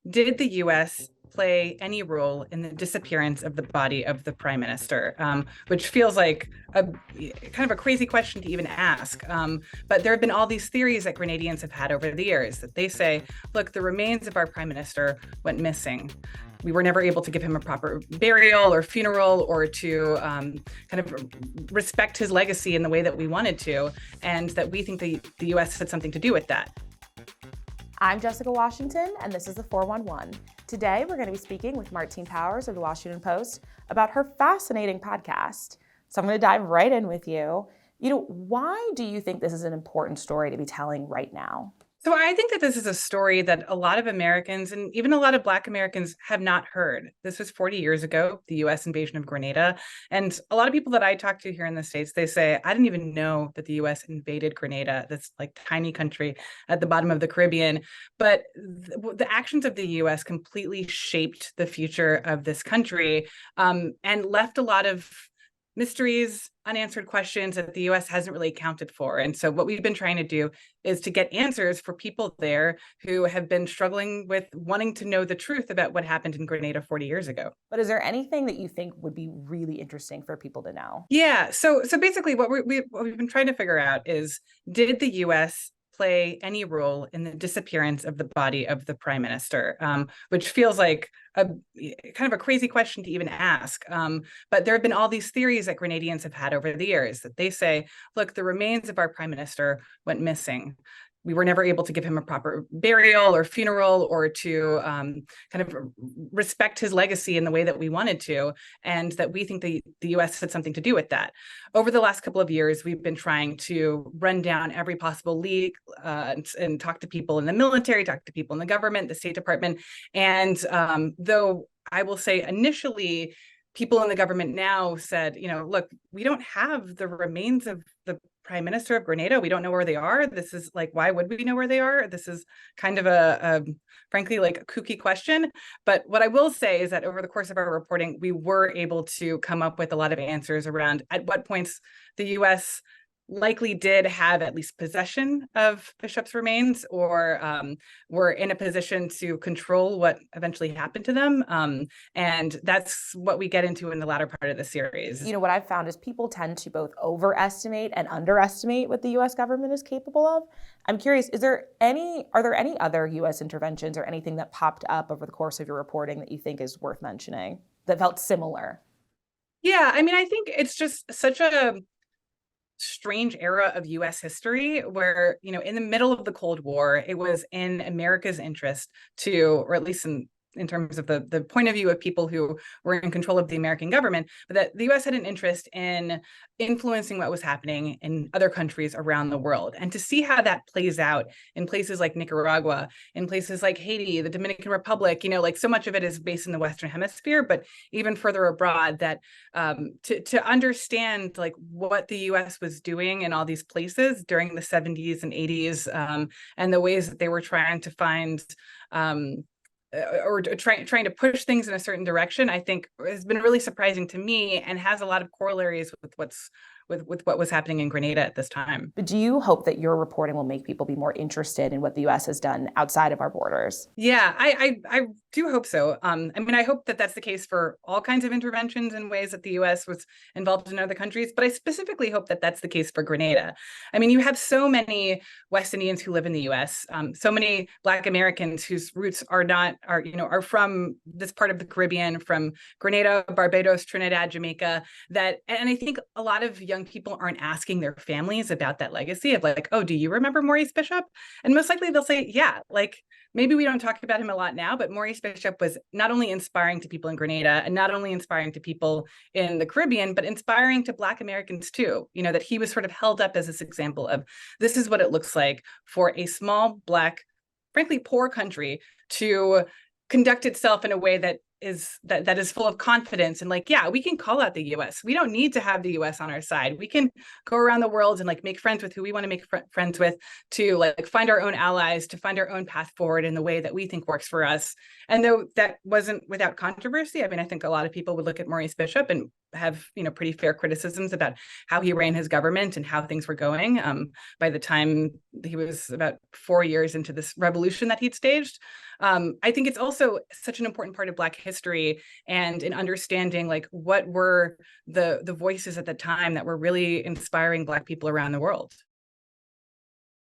did the US play any role in the disappearance of the body of the prime minister? Which feels like a kind of a crazy question to even ask. But there have been all these theories that Grenadians have had over the years that they say, look, the remains of our prime minister went missing. We were never able to give him a proper burial or funeral or to kind of respect his legacy in the way that we wanted to, and that we think the US had something to do with that. I'm Jessica Washington, and this is the 411. Today, we're going to be speaking with Martine Powers of the Washington Post about her fascinating podcast. So I'm going to dive right in with you. Why do you think this is an important story to be telling right now? So I think that this is a story that a lot of Americans and even a lot of Black Americans have not heard. This was 40 years ago, the US invasion of Grenada. And a lot of people that I talk to here in the States, they say, I didn't even know that the US invaded Grenada, this like tiny country at the bottom of the Caribbean. But the actions of the US completely shaped the future of this country and left a lot of mysteries, unanswered questions that the US hasn't really accounted for. And so what we've been trying to do is to get answers for people there who have been struggling with wanting to know the truth about what happened in Grenada 40 years ago. But is there anything that you think would be really interesting for people to know? Yeah, so basically what we've been trying to figure out is, did the US play any role in the disappearance of the body of the prime minister? Which feels like a kind of a crazy question to even ask. But there have been all these theories that Grenadians have had over the years that they say, look, the remains of our prime minister went missing. We were never able to give him a proper burial or funeral or to kind of respect his legacy in the way that we wanted to, and that we think the US had something to do with that. Over the last couple of years, we've been trying to run down every possible leak and talk to people in the military, talk to people in the government, the State Department. And though I will say initially, people in the government now said, look, we don't have the remains of the prime minister of Grenada. We don't know where they are. This is like, why would we know where they are? This is kind of a frankly, like a kooky question. But what I will say is that over the course of our reporting, we were able to come up with a lot of answers around at what points the US likely did have at least possession of Bishop's remains, or were in a position to control what eventually happened to them. And that's what we get into in the latter part of the series. What I've found is people tend to both overestimate and underestimate what the US government is capable of. I'm curious, are there any other US interventions or anything that popped up over the course of your reporting that you think is worth mentioning that felt similar? Yeah, I mean, I think it's just such a strange era of US history where, in the middle of the Cold War, it was in America's interest to, or at least in terms of the point of view of people who were in control of the American government, but that the US had an interest in influencing what was happening in other countries around the world. And to see how that plays out in places like Nicaragua, in places like Haiti, the Dominican Republic, like so much of it is based in the Western Hemisphere, but even further abroad, that to understand like what the US was doing in all these places during the 70s and 80s, and the ways that they were trying to find or trying to push things in a certain direction, I think has been really surprising to me and has a lot of corollaries with what was happening in Grenada at this time. But do you hope that your reporting will make people be more interested in what the US has done outside of our borders? Yeah, I do hope so. I mean, I hope that that's the case for all kinds of interventions in ways that the US was involved in other countries, but I specifically hope that that's the case for Grenada. I mean, you have so many West Indians who live in the US, so many Black Americans whose roots are from this part of the Caribbean, from Grenada, Barbados, Trinidad, Jamaica, and I think a lot of young people aren't asking their families about that legacy of like, oh, do you remember Maurice Bishop? And most likely they'll say, yeah, like maybe we don't talk about him a lot now, but Maurice Bishop was not only inspiring to people in Grenada and not only inspiring to people in the Caribbean, but inspiring to Black Americans too, that he was sort of held up as this example of this is what it looks like for a small Black, frankly, poor country to conduct itself in a way that is full of confidence and like, yeah, we can call out the US. We don't need to have the US on our side. We can go around the world and like make friends with who we want to make friends with, to like find our own allies, to find our own path forward in the way that we think works for us. And though that wasn't without controversy, I mean, I think a lot of people would look at Maurice Bishop and have, pretty fair criticisms about how he ran his government and how things were going. By the time he was about 4 years into this revolution that he'd staged. I think it's also such an important part of Black history, and in understanding like what were the voices at the time that were really inspiring Black people around the world.